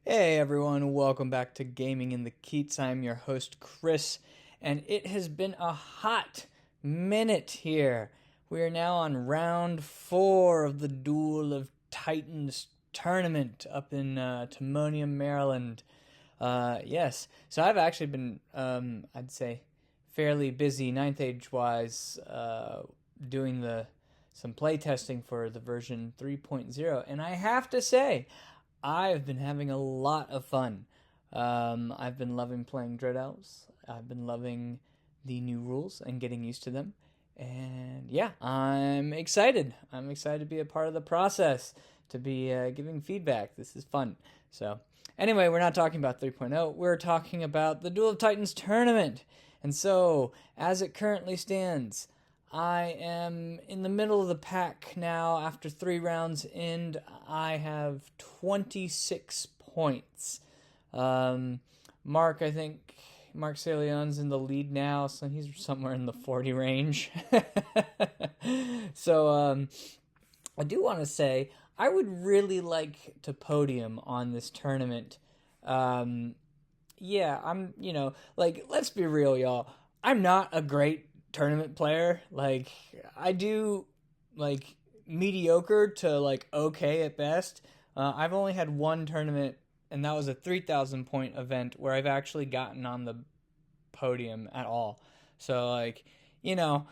Hey everyone, welcome back to Gaming in the Keats. I'm your host Chris, and it has been a hot minute here. We are now on round 4 of the Duel of Titans tournament up in Timonium, Maryland. Yes, so I've actually been, I'd say, fairly busy ninth age wise, doing some playtesting for the version 3.0, and I have to say, I've been having a lot of fun. I've been loving playing Dread Elves. I've been loving the new rules and getting used to them. And yeah, I'm excited. I'm excited to be a part of the process, to be giving feedback. This is fun. So, anyway, we're not talking about 3.0. We're talking about the Duel of Titans tournament. And so, as it currently stands, I am in the middle of the pack now after 3 rounds, and I have 26 points. Mark, I think Mark Salion's in the lead now, so he's somewhere in the 40 range. So I do want to say I would really like to podium on this tournament. Yeah, let's be real, y'all. I'm not a great tournament player. Like, I do, like, mediocre to, like, okay at best. I've only had one tournament, and that was a 3,000 point event where I've actually gotten on the podium at all. So, like, you know,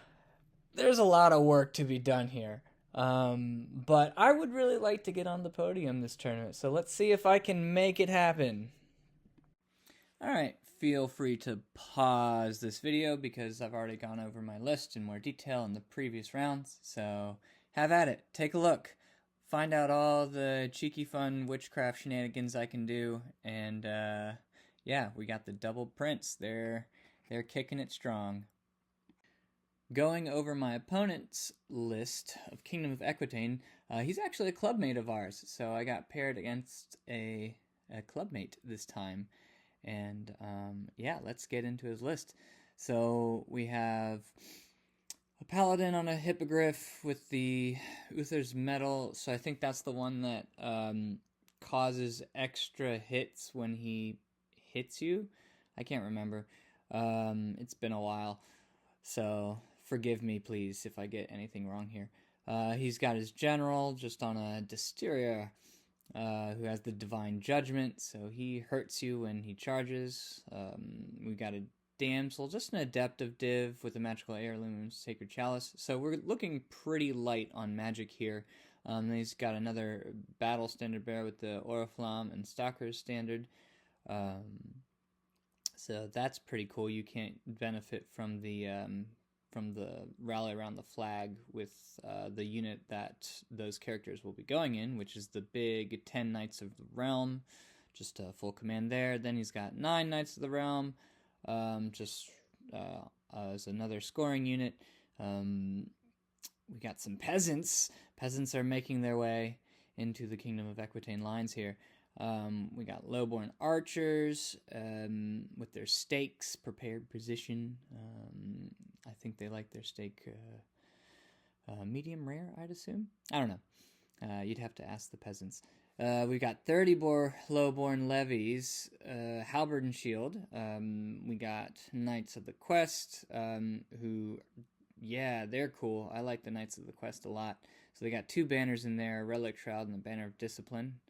there's a lot of work to be done here. But I would really like to get on the podium this tournament. So let's see if I can make it happen. Alright, feel free to pause this video because I've already gone over my list in more detail in the previous rounds, so have at it, take a look, find out all the cheeky fun witchcraft shenanigans I can do, and yeah, we got the double prints, they're kicking it strong. Going over my opponent's list of Kingdom of Equitaine, he's actually a clubmate of ours, so I got paired against a clubmate this time. And yeah, let's get into his list. So we have a paladin on a hippogriff with the Uther's medal. So I think that's the one that causes extra hits when he hits you. I can't remember. It's been a while. So forgive me, please, if I get anything wrong here. He's got his general just on a Disteria. Who has the Divine Judgment, so he hurts you when he charges. We got a Damsel, just an Adept of Div with a Magical Heirloom Sacred Chalice. So we're looking pretty light on magic here. He's got another Battle Standard Bearer with the Oriflamme and Stalker's Standard. So that's pretty cool. You can't benefit from the rally around the flag with the unit that those characters will be going in, which is the big 10 Knights of the Realm, just a full command there. Then he's got 9 Knights of the Realm, just as another scoring unit. We got some peasants. Peasants are making their way into the Kingdom of Equitaine lines here. We got lowborn archers with their stakes, prepared position. I think they like their steak medium rare, I'd assume. I don't know. You'd have to ask the peasants. We got 30 lowborn levies, halberd and shield. We got Knights of the Quest, who, yeah, they're cool. I like the Knights of the Quest a lot. So they got 2 banners in there, a Relic Shroud and the Banner of Discipline.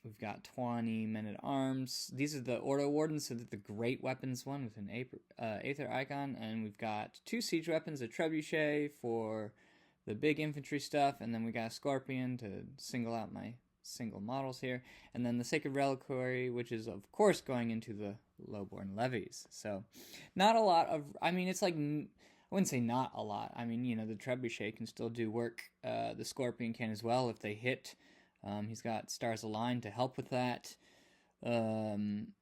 We've got 20 men-at-arms. These are the Ordo Wardens, so they're the great weapons one with an Aether icon. And we've got 2 siege weapons, a Trebuchet for the big infantry stuff, and then we got a Scorpion to single out my single models here. And then the Sacred Reliquary, which is, of course, going into the lowborn levies. So, not a lot of... I mean, it's like... I wouldn't say not a lot. I mean, you know, the Trebuchet can still do work. The Scorpion can as well if they hit... he's got Stars Aligned to help with that. And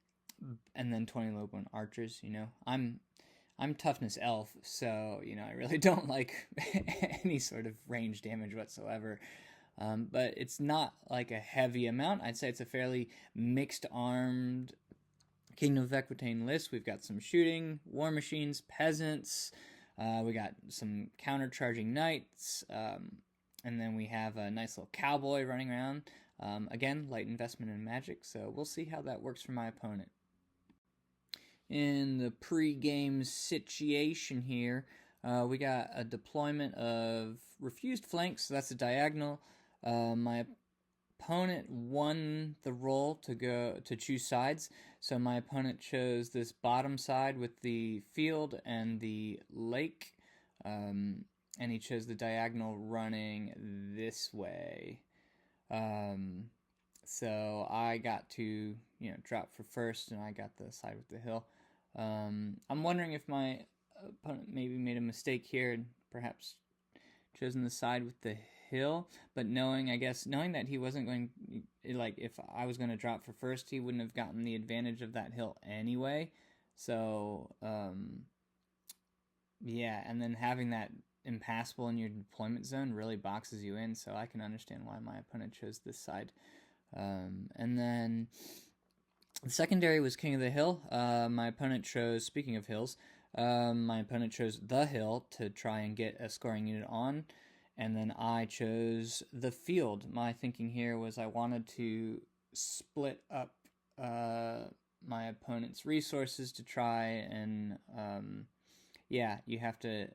then 20 lowborn archers, you know. I'm toughness elf, so, you know, I really don't like any sort of range damage whatsoever. But it's not like a heavy amount. I'd say it's a fairly mixed armed Kingdom of Equitaine list. We've got some shooting, war machines, peasants. We got some counter-charging knights. And then we have a nice little cowboy running around. Again, light investment in magic, so we'll see how that works for my opponent. In the pre-game situation here, we got a deployment of refused flanks, so that's a diagonal. My opponent won the roll to choose sides, so my opponent chose this bottom side with the field and the lake, and he chose the diagonal running this way. So I got to, drop for first, and I got the side with the hill. I'm wondering if my opponent maybe made a mistake here and perhaps chosen the side with the hill, but knowing that he wasn't going, if I was going to drop for first, he wouldn't have gotten the advantage of that hill anyway. So, yeah, and then having that impassable in your deployment zone really boxes you in, so I can understand why my opponent chose this side. And then the secondary was King of the Hill. My opponent chose, speaking of hills, my opponent chose the hill to try and get a scoring unit on, and then I chose the field. My thinking here was I wanted to split up my opponent's resources to try and, you have to,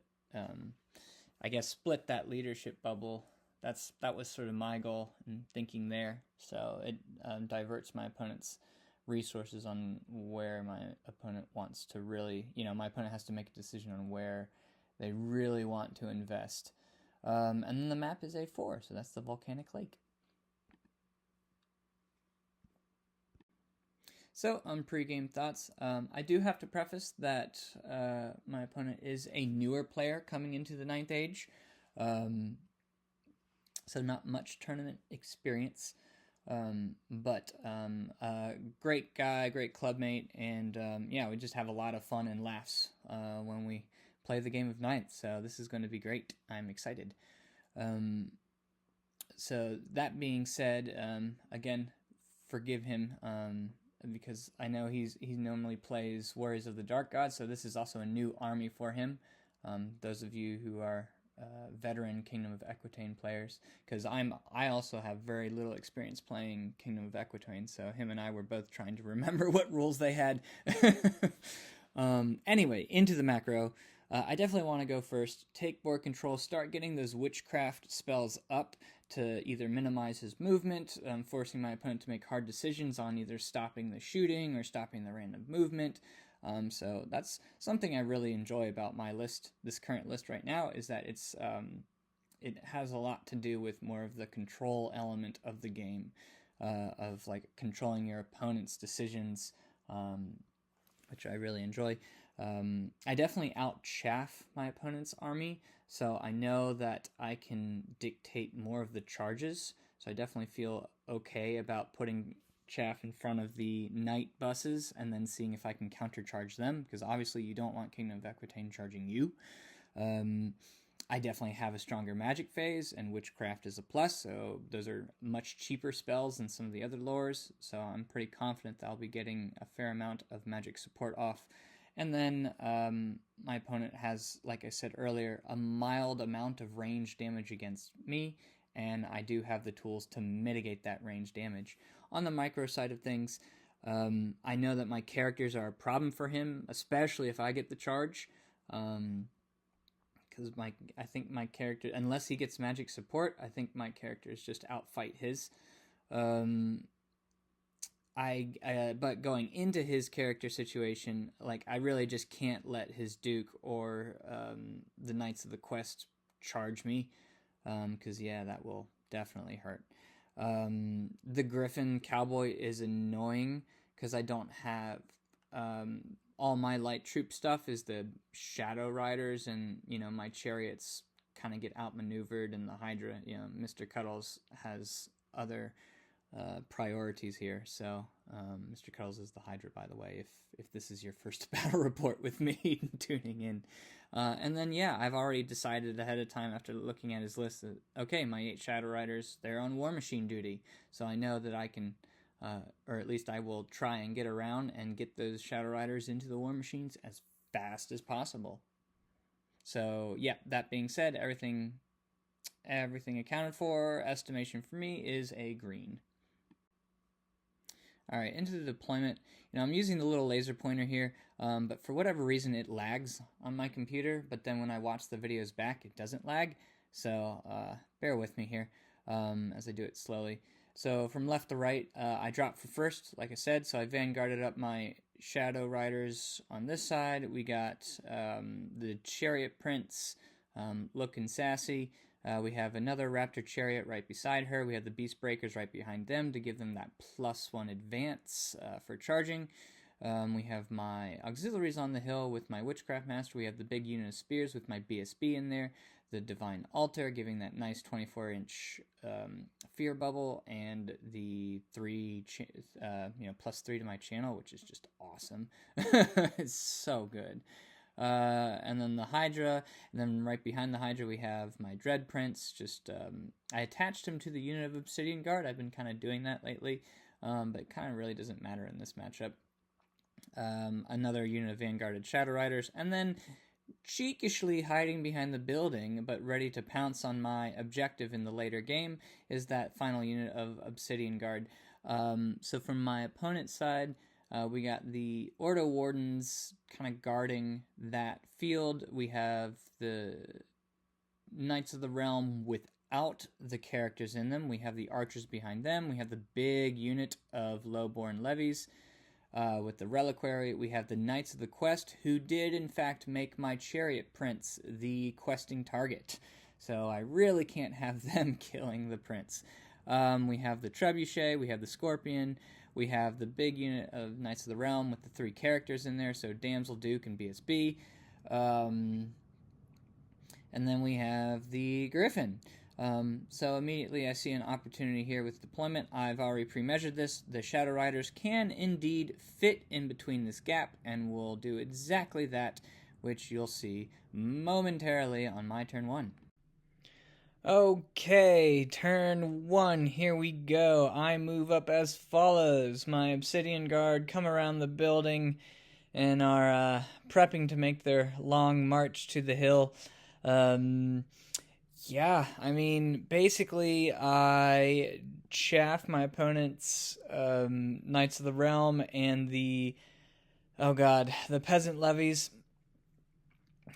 split that leadership bubble. That was sort of my goal in thinking there. So it diverts my opponent's resources on where my opponent wants to really, my opponent has to make a decision on where they really want to invest. And then the map is A4, so that's the volcanic lake. So, pre-game thoughts. I do have to preface that my opponent is a newer player coming into the 9th Age, so not much tournament experience. But great guy, great clubmate, and we just have a lot of fun and laughs when we play the game of 9th, so this is going to be great. I'm excited. So that being said, again, forgive him, because I know he normally plays Warriors of the Dark God, so this is also a new army for him. Those of you who are veteran Kingdom of Equitaine players, because I also have very little experience playing Kingdom of Equitaine, so him and I were both trying to remember what rules they had. Anyway, into the macro. I definitely want to go first, take board control, start getting those witchcraft spells up to either minimize his movement, forcing my opponent to make hard decisions on either stopping the shooting or stopping the random movement. So that's something I really enjoy about my list, this current list right now, is that it has a lot to do with more of the control element of the game, of controlling your opponent's decisions, which I really enjoy. I definitely out-chaff my opponent's army, so I know that I can dictate more of the charges, so I definitely feel okay about putting chaff in front of the knight buses and then seeing if I can countercharge them, because obviously you don't want Kingdom of Equitaine charging you. I definitely have a stronger magic phase, and witchcraft is a plus, so those are much cheaper spells than some of the other lores, so I'm pretty confident that I'll be getting a fair amount of magic support off. And then my opponent has, like I said earlier, a mild amount of range damage against me, and I do have the tools to mitigate that range damage. On the micro side of things, I know that my characters are a problem for him, especially if I get the charge, because I think my character, unless he gets magic support, I think my characters just outfight his. But going into his character situation, I really just can't let his Duke or the Knights of the Quest charge me, because that will definitely hurt. The Griffin Cowboy is annoying because I don't have all my light troop stuff is the Shadow Riders, and my chariots kind of get outmaneuvered, and the Hydra, Mr. Cuddles has other priorities here. So Mr. Cuddles is the Hydra, by the way, if this is your first battle report with me tuning in. And then I've already decided ahead of time after looking at his list that okay, my 8 Shadow Riders, they're on War Machine duty, so I know that I can or at least I will try and get around and get those Shadow Riders into the War Machines as fast as possible. So that being said, everything accounted for, estimation for me is a green. All right, into the deployment. I'm using the little laser pointer here, but for whatever reason it lags on my computer, but then when I watch the videos back, it doesn't lag. So bear with me here as I do it slowly. So from left to right, I dropped for first, like I said, so I vanguarded up my Shadow Riders on this side. We got the Chariot Prince looking sassy. We have another Raptor Chariot right beside her. We have the Beast Breakers right behind them to give them that +1 advance for charging. We have my auxiliaries on the hill with my Witchcraft Master. We have the big unit of spears with my BSB in there. The Divine Altar giving that nice 24-inch fear bubble, and the +3 to my channel, which is just awesome. It's so good. And then the Hydra, and then right behind the Hydra we have my Dread Prince. I attached him to the unit of Obsidian Guard. I've been kind of doing that lately, but it kind of really doesn't matter in this matchup. Another unit of Vanguarded Shadow Riders, and then cheekishly hiding behind the building but ready to pounce on my objective in the later game is that final unit of Obsidian Guard. So from my opponent's side, we got the Ordo Wardens kind of guarding that field. We have the Knights of the Realm without the characters in them. We have the archers behind them. We have the big unit of Lowborn Levies with the Reliquary. We have the Knights of the Quest, who did in fact make my Chariot Prince the questing target. So I really can't have them killing the Prince. We have the Trebuchet, we have the Scorpion, we have the big unit of Knights of the Realm with the 3 characters in there, so Damsel, Duke, and BSB. And then we have the Griffin. So immediately I see an opportunity here with deployment. I've already pre-measured this. The Shadow Riders can indeed fit in between this gap, and will do exactly that, which you'll see momentarily on my turn 1. Okay, turn 1, here we go. I move up as follows. My Obsidian Guard come around the building and are prepping to make their long march to the hill. Yeah, I mean, basically, I chaff my opponent's Knights of the Realm and the Peasant Levies,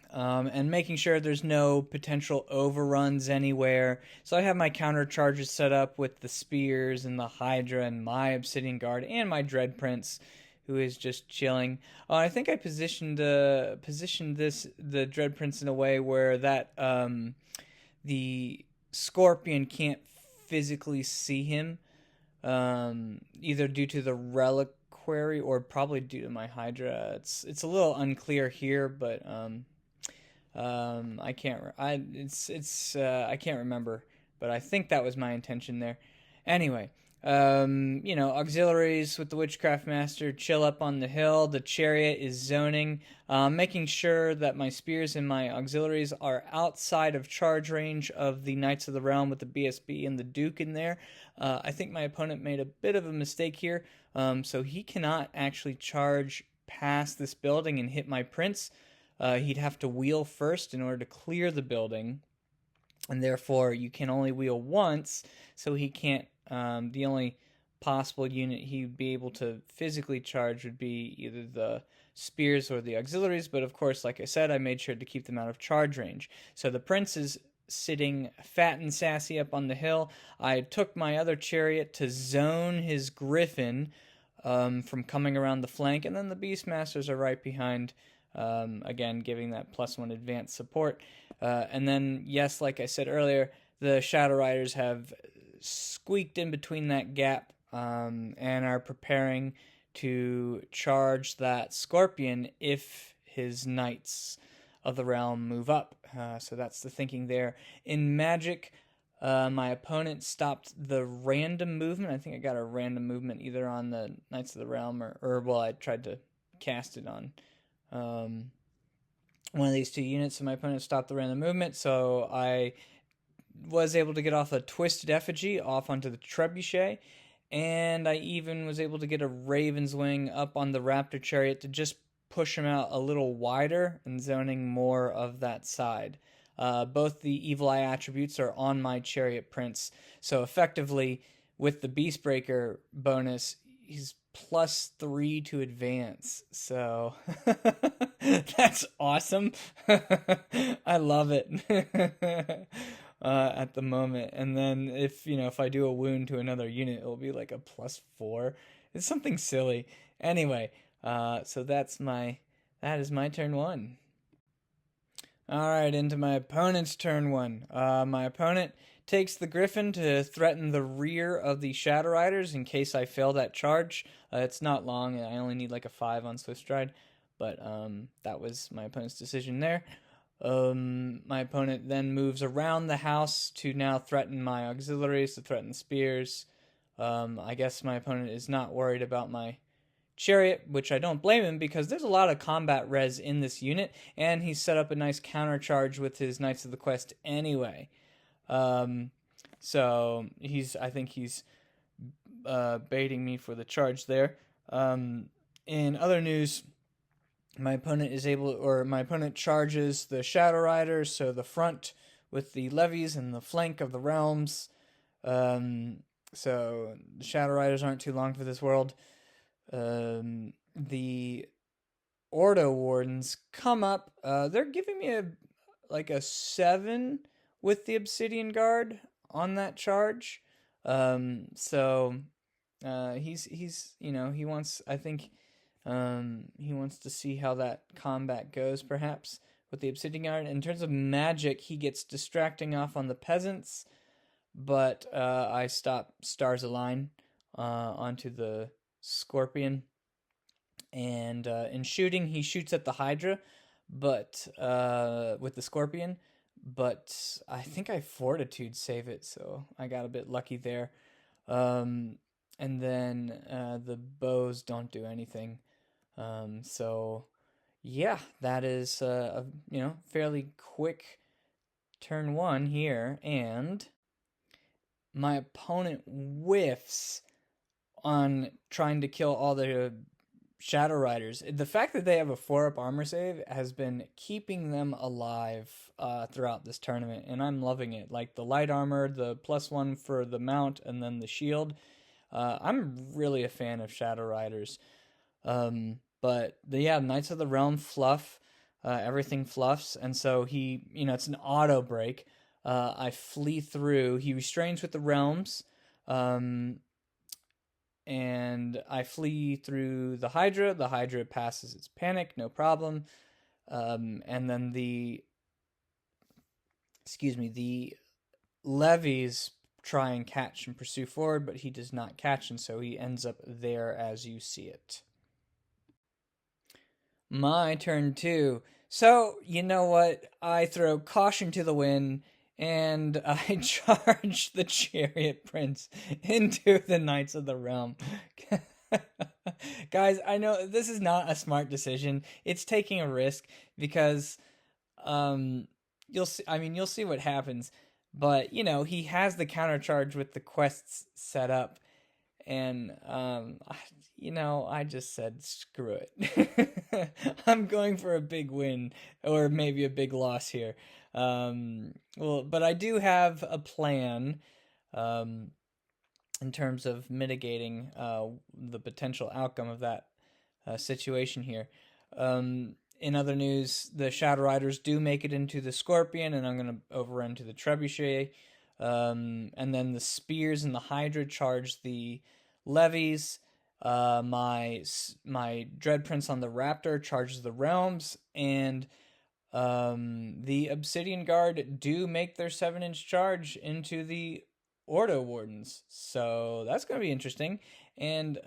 and making sure there's no potential overruns anywhere. So I have my counter charges set up with the Spears and the Hydra and my Obsidian Guard and my Dread Prince, who is just chilling. I think I positioned the Dread Prince in a way where that the Scorpion can't physically see him, either due to the Reliquary or probably due to my Hydra. It's a little unclear here, but I can't remember, but I think that was my intention there. Anyway, auxiliaries with the Witchcraft Master chill up on the hill. The Chariot is zoning, making sure that my Spears and my auxiliaries are outside of charge range of the Knights of the Realm with the BSB and the Duke in there. I think my opponent made a bit of a mistake here, so he cannot actually charge past this building and hit my Prince. He'd have to wheel first in order to clear the building, and therefore you can only wheel once, so he can't. The only possible unit he'd be able to physically charge would be either the Spears or the auxiliaries, but of course, like I said, I made sure to keep them out of charge range. So the Prince is sitting fat and sassy up on the hill. I took my other Chariot to zone his Griffin from coming around the flank, and then the Beastmasters are right behind, again, giving that +1 advanced support. And then, yes, like I said earlier, the Shadow Riders have squeaked in between that gap and are preparing to charge that Scorpion if his Knights of the Realm move up. So that's the thinking there. In Magic, my opponent stopped the random movement. I think I got a random movement either on the Knights of the Realm or I tried to cast it on one of these 2 units, so my opponent stopped the random movement, so I was able to get off a Twisted Effigy off onto the Trebuchet, and I even was able to get a Raven's Wing up on the Raptor Chariot to just push him out a little wider and zoning more of that side. Both the Evil Eye attributes are on my Chariot Prince, so effectively, with the Beastbreaker bonus, he's +3 to advance, so that's awesome. I love it. At the moment, and then if I do a wound to another unit, it'll be like a +4. It's something silly. Anyway, so that is my turn 1. All right, into my opponent's turn 1. My opponent takes the Griffin to threaten the rear of the Shadow Riders in case I fail that charge. It's not long. I only need like a 5 on Swift Stride, but that was my opponent's decision there. My opponent then moves around the house to now threaten my auxiliaries, to threaten spears. I guess my opponent is not worried about my chariot, which I don't blame him because there's a lot of combat res in this unit, and he's set up a nice counter charge with his Knights of the Quest anyway. So I think he's baiting me for the charge there. In other news, my opponent charges the Shadow Riders, so the front with the levies and the flank of the realms. So the Shadow Riders aren't too long for this world. The Ordo Wardens come up. They're giving me a 7 with the Obsidian Guard on that charge. So he's he wants, I think, he wants to see how that combat goes, perhaps, with the Obsidian Guard. In terms of magic, he gets distracting off on the peasants, but I stop Stars Align onto the Scorpion. And in shooting, he shoots at the Hydra, but with the Scorpion. But I think I Fortitude save it, so I got a bit lucky there. And then the bows don't do anything. So yeah, that is a fairly quick turn 1 here, and my opponent whiffs on trying to kill all the Shadow Riders. The fact that they have a 4-up armor save has been keeping them alive throughout this tournament, and I'm loving it. Like the light armor, the +1 for the mount, and then the shield. I'm really a fan of Shadow Riders. But Knights of the Realm fluff. Everything fluffs, and so it's an auto break. I flee through. He restrains with the realms. And I flee through the Hydra. The Hydra passes its panic, no problem. And then the levies try and catch and pursue forward, but he does not catch, and so he ends up there as you see it. My turn 2. So, you know what? I throw caution to the wind, and I charge the Chariot Prince into the Knights of the Realm. Guys, I know this is not a smart decision. It's taking a risk because you'll see what happens. But, he has the counter charge with the quests set up, and I just said screw it. I'm going for a big win or maybe a big loss here. But I do have a plan in terms of mitigating the potential outcome of that situation here. In other news, the Shadow Riders do make it into the Scorpion, and I'm going to overrun to the Trebuchet. And then the Spears and the Hydra charge the levies. My Dread Prince on the Raptor charges the realms, and the Obsidian Guard do make their 7-inch charge into the Ordo Wardens. So that's going to be interesting. And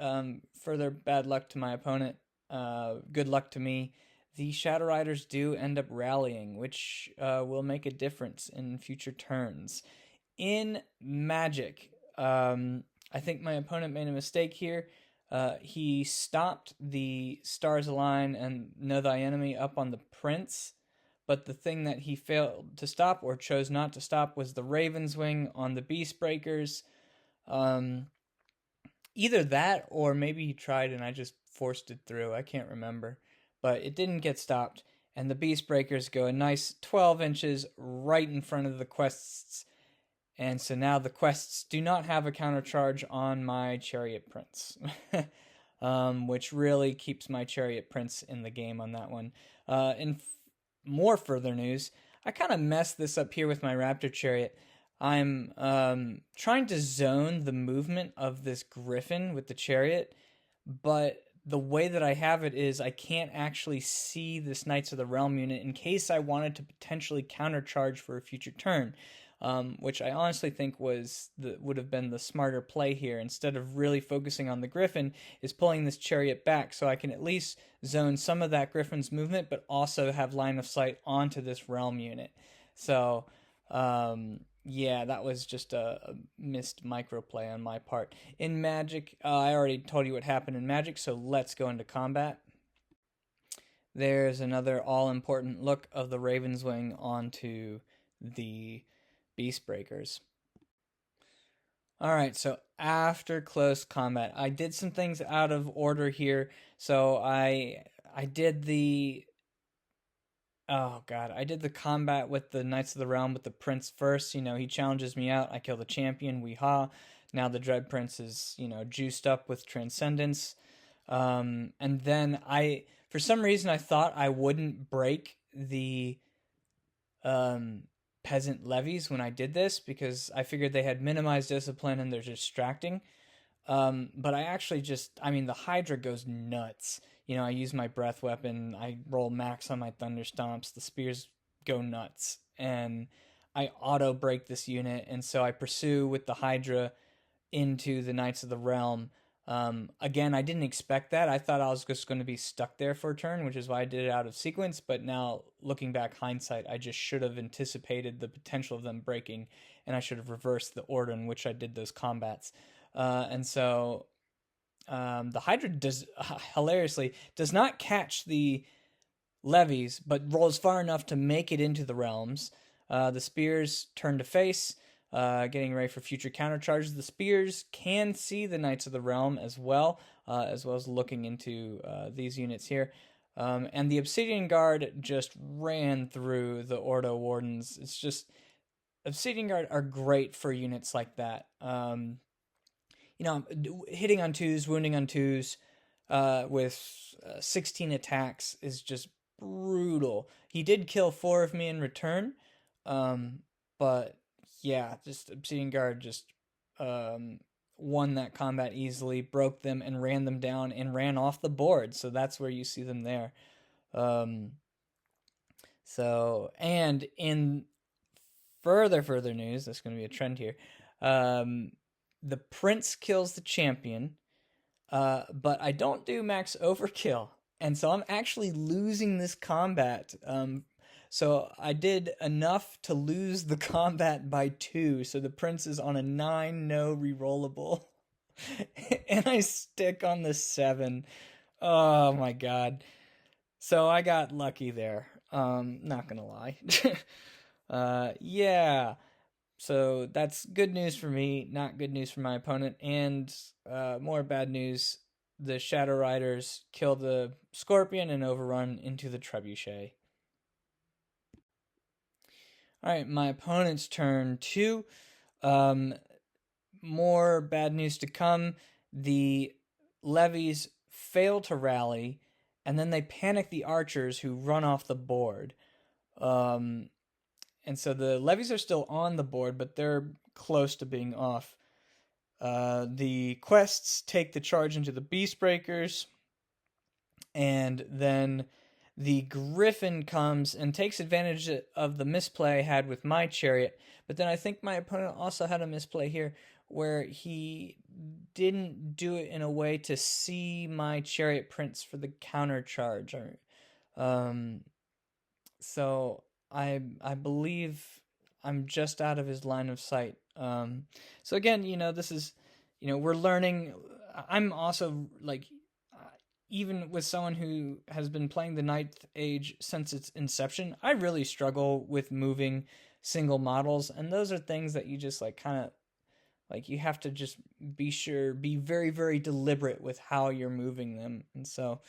further bad luck to my opponent, good luck to me. The Shadow Riders do end up rallying, which will make a difference in future turns. In Magic, I think my opponent made a mistake here. He stopped the Stars Align and Know Thy Enemy up on the Prince, but the thing that he failed to stop or chose not to stop was the Raven's Wing on the Beast Breakers. Either that or maybe he tried and I just forced it through. I can't remember. But it didn't get stopped, and the Beast Breakers go a nice 12 inches right in front of the quests, And so now the quests do not have a counter charge on my chariot prince, which really keeps my chariot prince in the game on that one. More further news, I kind of messed this up here with my raptor chariot. I'm trying to zone the movement of this griffin with the chariot, but the way that I have it is I can't actually see this Knights of the Realm unit in case I wanted to potentially countercharge for a future turn, which I honestly think would have been the smarter play here. Instead of really focusing on the griffin, is pulling this chariot back so I can at least zone some of that griffin's movement, but also have line of sight onto this realm unit. So, yeah, that was just a missed microplay on my part. In Magic, I already told you what happened in Magic, so let's go into combat. There's another all-important look of the Raven's Wing onto the Beastbreakers. Alright, so after close combat, I did some things out of order here. So I did the... Oh god, I did the combat with the Knights of the Realm with the Prince first. He challenges me out. I kill the champion, weehaw. Now the Dread Prince is, juiced up with Transcendence. And then for some reason, I thought I wouldn't break the peasant levies when I did this because I figured they had minimized discipline and they're distracting. But I actually the Hydra goes nuts. I use my breath weapon, I roll max on my thunder stomps, the spears go nuts, and I auto break this unit, and so I pursue with the Hydra into the Knights of the Realm. Again, I didn't expect that. I thought I was just going to be stuck there for a turn, which is why I did it out of sequence, but now, looking back hindsight, I just should have anticipated the potential of them breaking, and I should have reversed the order in which I did those combats. And so the Hydra hilariously does not catch the levies, but rolls far enough to make it into the realms. The spears turn to face, getting ready for future countercharges. The spears can see the Knights of the Realm as well as looking into these units here. And the Obsidian Guard just ran through the Ordo Wardens. It's just... Obsidian Guard are great for units like that. Hitting on twos, wounding on twos, with 16 attacks is just brutal. He did kill 4 of me in return, but yeah, just Obsidian Guard just won that combat easily, broke them, and ran them down, and ran off the board, so that's where you see them there. And in further news, that's going to be a trend here, the Prince kills the champion, but I don't do max overkill, and so I'm actually losing this combat. So I did enough to lose the combat by 2, so the Prince is on a 9, no rerollable, and I stick on the 7. Oh my god. So I got lucky there, not gonna lie. Yeah. So that's good news for me, not good news for my opponent, and more bad news. The Shadow Riders kill the Scorpion and overrun into the Trebuchet. Alright, my opponent's turn 2. More bad news to come. The levies fail to rally, and then they panic the archers who run off the board. And so the levies are still on the board, but they're close to being off. The quests take the charge into the Beastbreakers, and then the Griffin comes and takes advantage of the misplay I had with my chariot. But then I think my opponent also had a misplay here where he didn't do it in a way to see my chariot prince for the counter charge. So I believe I'm just out of his line of sight. So again, this is, we're learning. I'm also, even with someone who has been playing the Ninth Age since its inception, I really struggle with moving single models, and those are things that you just, you have to just be very, very deliberate with how you're moving them, and so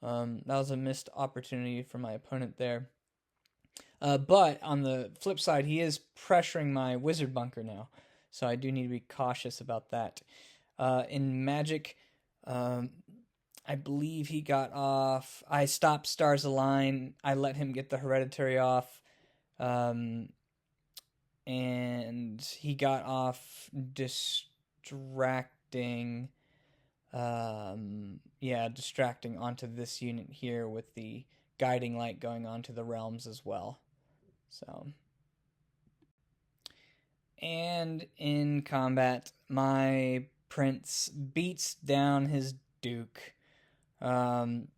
that was a missed opportunity for my opponent there. But on the flip side, he is pressuring my wizard bunker now, so I do need to be cautious about that. In Magic, I believe he got off. I stopped Stars Align. I let him get the Hereditary off. And he got off distracting. Distracting onto this unit here with the guiding light going on to the realms as well. So. And in combat, my prince beats down his duke. When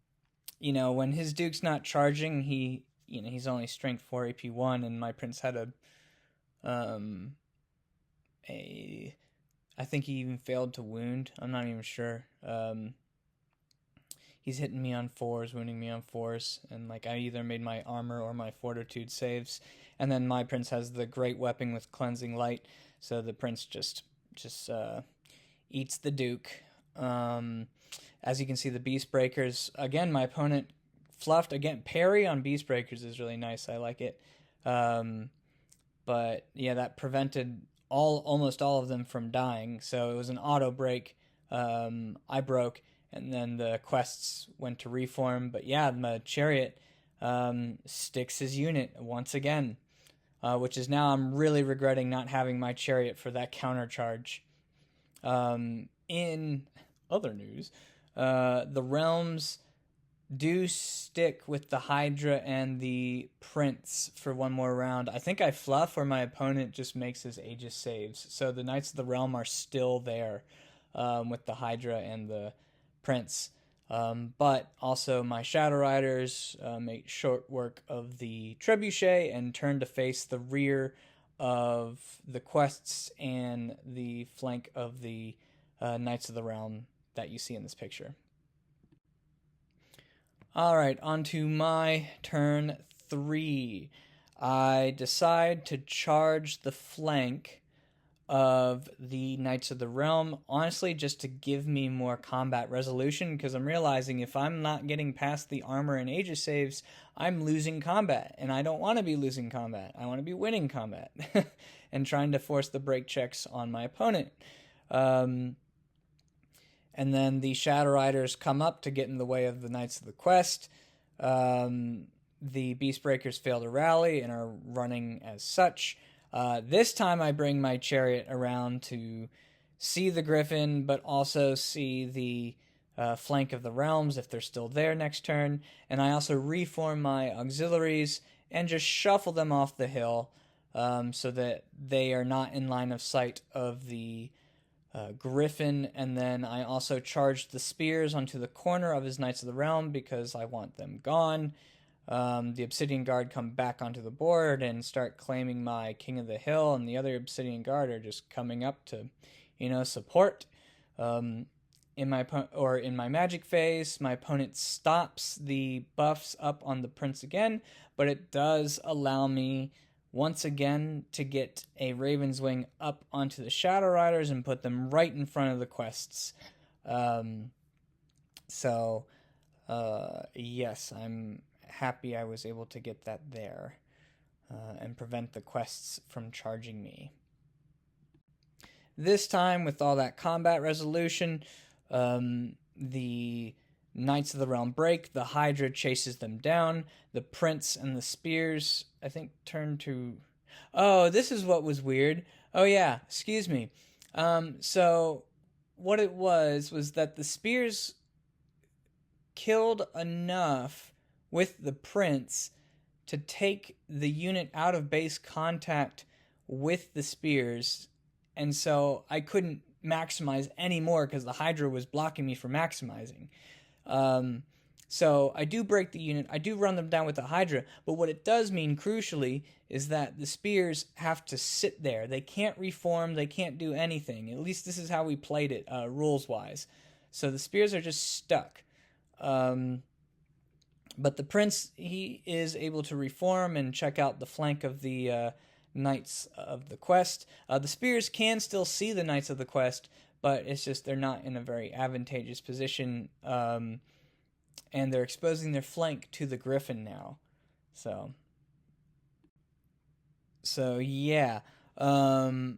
his duke's not charging, he's only strength 4 AP 1, and my prince had I think he even failed to wound. I'm not even sure. He's hitting me on 4s, wounding me on 4s, and I either made my armor or my fortitude saves. And then my prince has the great weapon with cleansing light, so the prince just eats the duke. As you can see, the beast breakers again. My opponent fluffed again. Parry on beast breakers is really nice. I like it. But yeah, that prevented almost all of them from dying. So it was an auto break. I broke, and then the quests went to reform. But yeah, my chariot sticks his unit once again, which is now I'm really regretting not having my chariot for that counter charge. In other news, the realms do stick with the Hydra and the Prince for one more round. I think I fluff or my opponent just makes his Aegis saves. So the Knights of the Realm are still there with the Hydra and the Prince. But also my Shadow Riders make short work of the Trebuchet and turn to face the rear of the quests and the flank of the Knights of the Realm that you see in this picture. Alright, on to my turn 3. I decide to charge the flank of the Knights of the Realm, honestly just to give me more combat resolution, because I'm realizing if I'm not getting past the armor and Aegis saves, I'm losing combat, and I don't want to be losing combat. I want to be winning combat, and trying to force the break checks on my opponent. And then the Shadow Riders come up to get in the way of the Knights of the Quest. The Beast Breakers fail to rally and are running as such. This time I bring my chariot around to see the Griffin, but also see the flank of the realms if they're still there next turn. And I also reform my auxiliaries and just shuffle them off the hill so that they are not in line of sight of the Griffin. And then I also charged the spears onto the corner of his Knights of the Realm because I want them gone. The Obsidian Guard come back onto the board and start claiming my King of the Hill, and the other Obsidian Guard are just coming up to, support. In my magic phase, my opponent stops the buffs up on the Prince again, but it does allow me once again to get a Raven's Wing up onto the Shadow Riders and put them right in front of the quests. Yes, I'm happy I was able to get that there and prevent the quests from charging me. This time, with all that combat resolution, the Knights of the Realm break, the Hydra chases them down, the Prince and the Spears, I think, turn to... Oh, this is what was weird. Oh yeah, excuse me. So, what it was that the Spears killed enough with the Prince to take the unit out of base contact with the Spears, and so I couldn't maximize anymore because the Hydra was blocking me from maximizing. So I do break the unit, I do run them down with the Hydra, but what it does mean, crucially, is that the Spears have to sit there. They can't reform, they can't do anything. At least this is how we played it, rules-wise. So the Spears are just stuck. But the Prince, he is able to reform and check out the flank of the Knights of the Quest. The Spears can still see the Knights of the Quest, but it's just they're not in a very advantageous position, and they're exposing their flank to the Griffin now. So, So yeah, I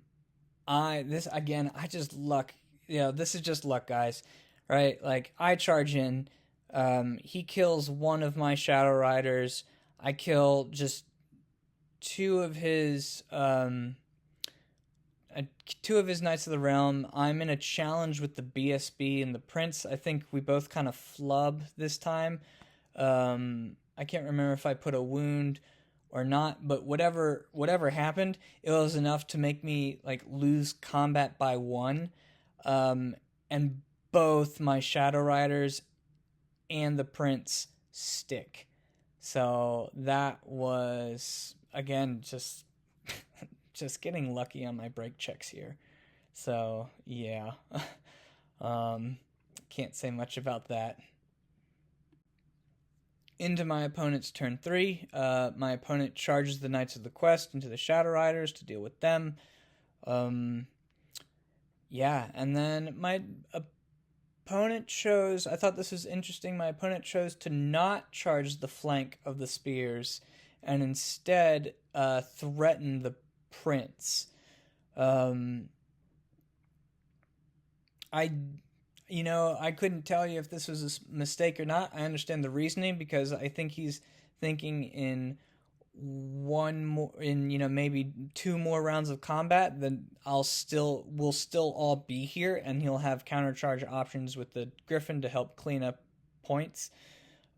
just luck. This is just luck, guys. Right? Like I charge in. He kills one of my Shadow Riders. I kill just two of his Knights of the Realm. I'm in a challenge with the BSB and the Prince. I think we both kind of flub this time. I can't remember if I put a wound or not, but whatever happened, it was enough to make me like lose combat by 1. And both my Shadow Riders and the Prince stick. So that was again just getting lucky on my break checks here. So yeah. Can't say much about that. Into my opponent's turn 3. My opponent charges the Knights of the Quest into the Shadow Riders to deal with them. Yeah, and then my opponent chose, I thought this was interesting, my opponent chose to not charge the flank of the spears and instead threaten the Prince. I couldn't tell you if this was a mistake or not. I understand the reasoning because I think he's thinking in maybe 2 more rounds of combat, then we'll still all be here, and he'll have countercharge options with the Griffin to help clean up points.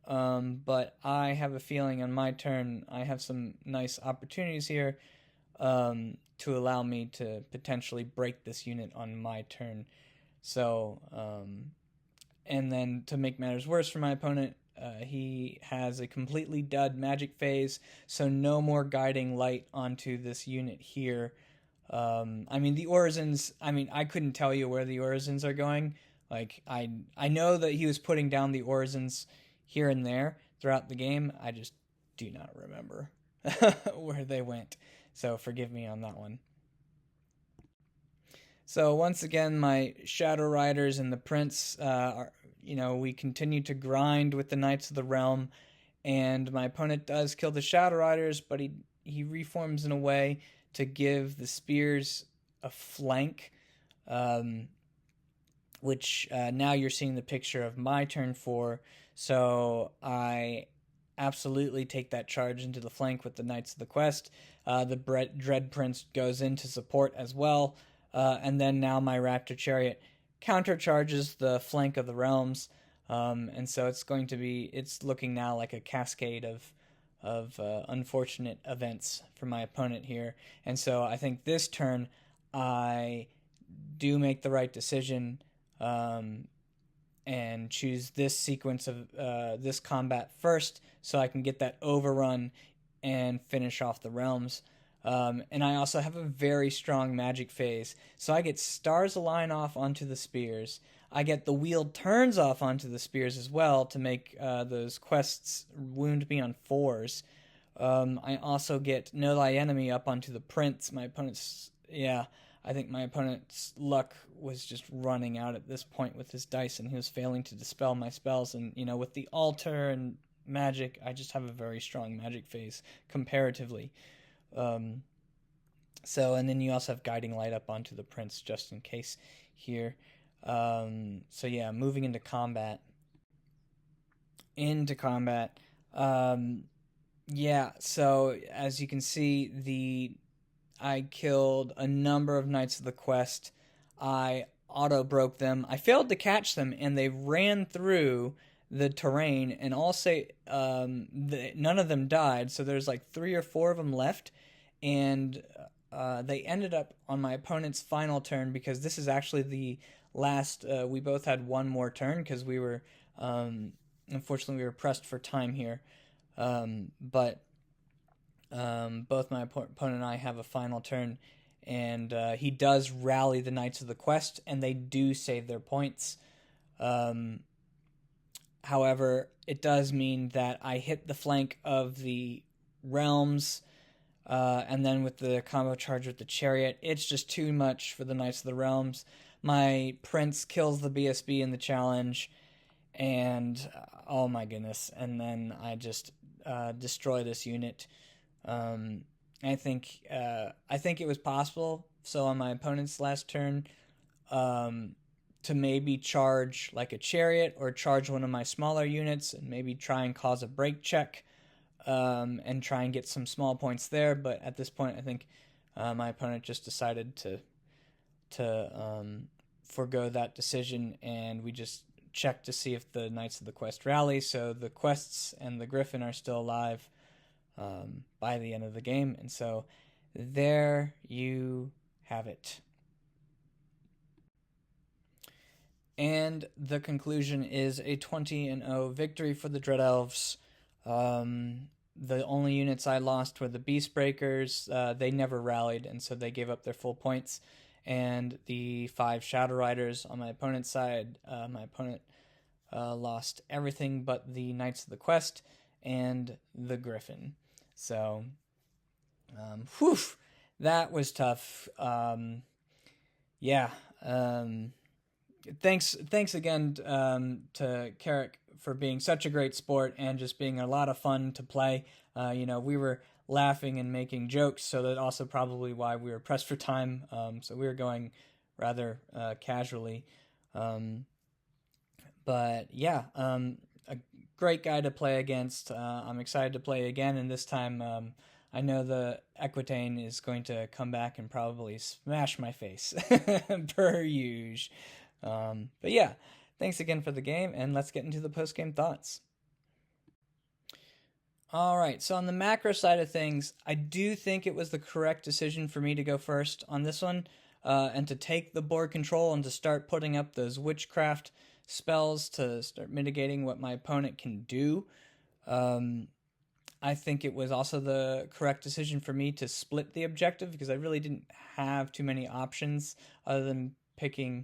But I have a feeling on my turn I have some nice opportunities here to allow me to potentially break this unit on my turn. So, and then to make matters worse for my opponent, he has a completely dud magic phase, so no more guiding light onto this unit here. The Orisons, I couldn't tell you where the Orisons are going. Like, I know that he was putting down the Orisons here and there throughout the game. I just do not remember where they went. So forgive me on that one. So once again, my Shadow Riders and the Prince we continue to grind with the Knights of the Realm, and my opponent does kill the Shadow Riders, but he reforms in a way to give the spears a flank, which now you're seeing the picture of my turn 4, so I absolutely take that charge into the flank with the Knights of the Quest. The Dread Prince goes in to support as well, and then now my Raptor Chariot countercharges the flank of the realms, and so it's looking now like a cascade of unfortunate events for my opponent here. And so I think this turn I do make the right decision and choose this sequence of this combat first so I can get that overrun and finish off the realms. And I also have a very strong magic phase. So I get Stars Align off onto the spears. I get the Wheeled Turns off onto the spears as well to make those quests wound me on 4s. I also get Know Thy Enemy up onto the Prince. I think my opponent's luck was just running out at this point with his dice, and he was failing to dispel my spells. And, with the altar and magic, I just have a very strong magic phase comparatively. And then you also have Guiding Light up onto the Prince just in case here. Moving into combat. So as you can see, I killed a number of Knights of the Quest. I auto-broke them. I failed to catch them, and they ran through the terrain, and none of them died, so there's like 3 or 4 of them left, and they ended up on my opponent's final turn, because this is actually the last, we both had one more turn, because we were, unfortunately we were pressed for time here, but both my opponent and I have a final turn, and he does rally the Knights of the Quest, and they do save their points. However, it does mean that I hit the flank of the realms, and then with the combo charge with the chariot, it's just too much for the Knights of the Realms. My Prince kills the BSB in the challenge, and oh my goodness, and then I just destroy this unit. I think it was possible. So on my opponent's last turn, to maybe charge like a chariot or charge one of my smaller units and maybe try and cause a break check, and try and get some small points there. But at this point, I think my opponent just decided to forego that decision, and we just checked to see if the Knights of the Quest rally. So the quests and the Griffin are still alive by the end of the game, and so there you have it. And the conclusion is a 20-0 victory for the Dread Elves. The only units I lost were the Beast Breakers. They never rallied, and so they gave up their full points. And the 5 Shadow Riders on my opponent's side, my opponent lost everything but the Knights of the Quest and the Griffin. So, that was tough. Thanks again to Carrick for being such a great sport and just being a lot of fun to play. We were laughing and making jokes, so that's also probably why we were pressed for time. So we were going rather casually. But yeah, a great guy to play against. I'm excited to play again, and this time I know the Equitaine is going to come back and probably smash my face, per usual. But yeah, thanks again for the game, and let's get into the post-game thoughts. All right, so on the macro side of things, I do think it was the correct decision for me to go first on this one, and to take the board control and to start putting up those witchcraft spells to start mitigating what my opponent can do. I think it was also the correct decision for me to split the objective, because I really didn't have too many options other than picking,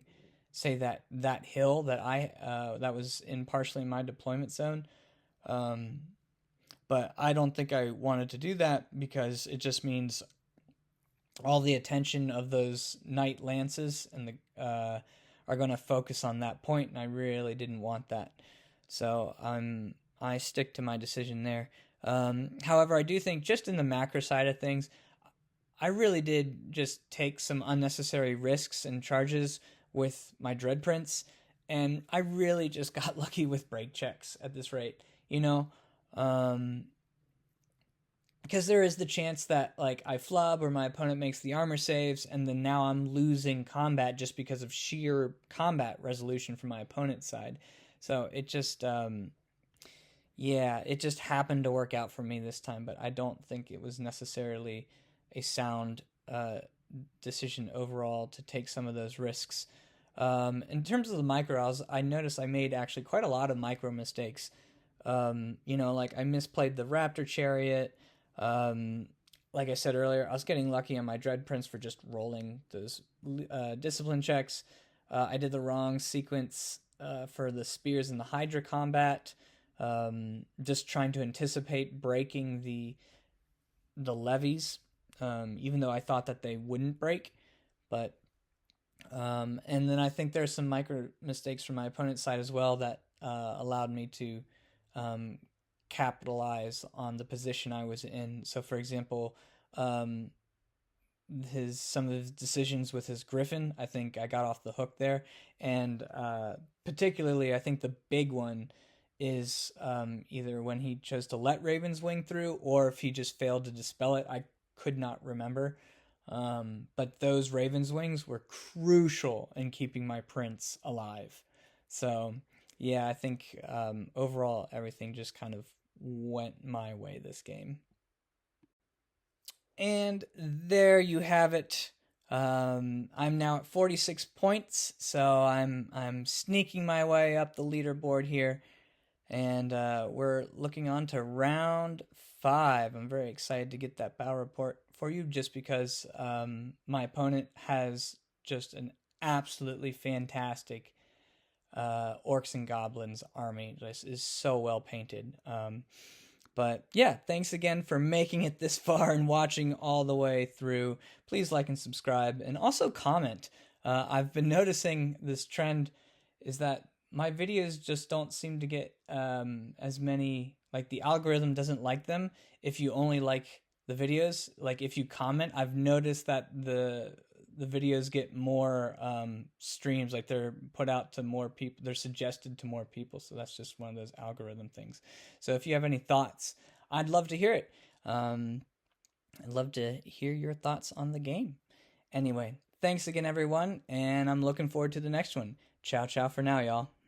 say, that hill that that was in partially my deployment zone. But I don't think I wanted to do that, because it just means all the attention of those knight lances and are going to focus on that point, and I really didn't want that. So I stick to my decision there. However, I do think just in the macro side of things, I really did just take some unnecessary risks and charges with my Dread Prince, and I really just got lucky with break checks at this rate, because there is the chance that like I flub or my opponent makes the armor saves, and then now I'm losing combat just because of sheer combat resolution from my opponent's side. So it just it just happened to work out for me this time, but I don't think it was necessarily a sound decision overall to take some of those risks. In terms of the micros, I noticed I made actually quite a lot of micro mistakes. Like I misplayed the Raptor Chariot. Like I said earlier, I was getting lucky on my Dread Prince for just rolling those discipline checks. I did the wrong sequence for the Spears and the Hydra combat. Just trying to anticipate breaking the levies, even though I thought that they wouldn't break. But and then I think there's some micro mistakes from my opponent's side as well that allowed me to capitalize on the position I was in. So, for example, some of his decisions with his Griffin, I think I got off the hook there, and particularly I think the big one is either when he chose to let Raven's Wing through or if he just failed to dispel it. I could not remember. But those Raven's Wings were crucial in keeping my prince alive. So, yeah, I think overall everything just kind of went my way this game. And there you have it. I'm now at 46 points, so I'm sneaking my way up the leaderboard here. And we're looking on to round 5. I'm very excited to get that battle report for you, just because my opponent has just an absolutely fantastic orcs and goblins army. This is so well painted. But yeah, thanks again for making it this far and watching all the way through. Please like and subscribe, and also comment. I've been noticing this trend is that my videos just don't seem to get as many, like the algorithm doesn't like them if you only like the videos, like if you comment, I've noticed that the videos get more streams, like they're put out to more people, they're suggested to more people. So that's just one of those algorithm things. So if you have any thoughts, I'd love to hear it. I'd love to hear your thoughts on the game. Anyway, thanks again, everyone, and I'm looking forward to the next one. Ciao, ciao for now, y'all.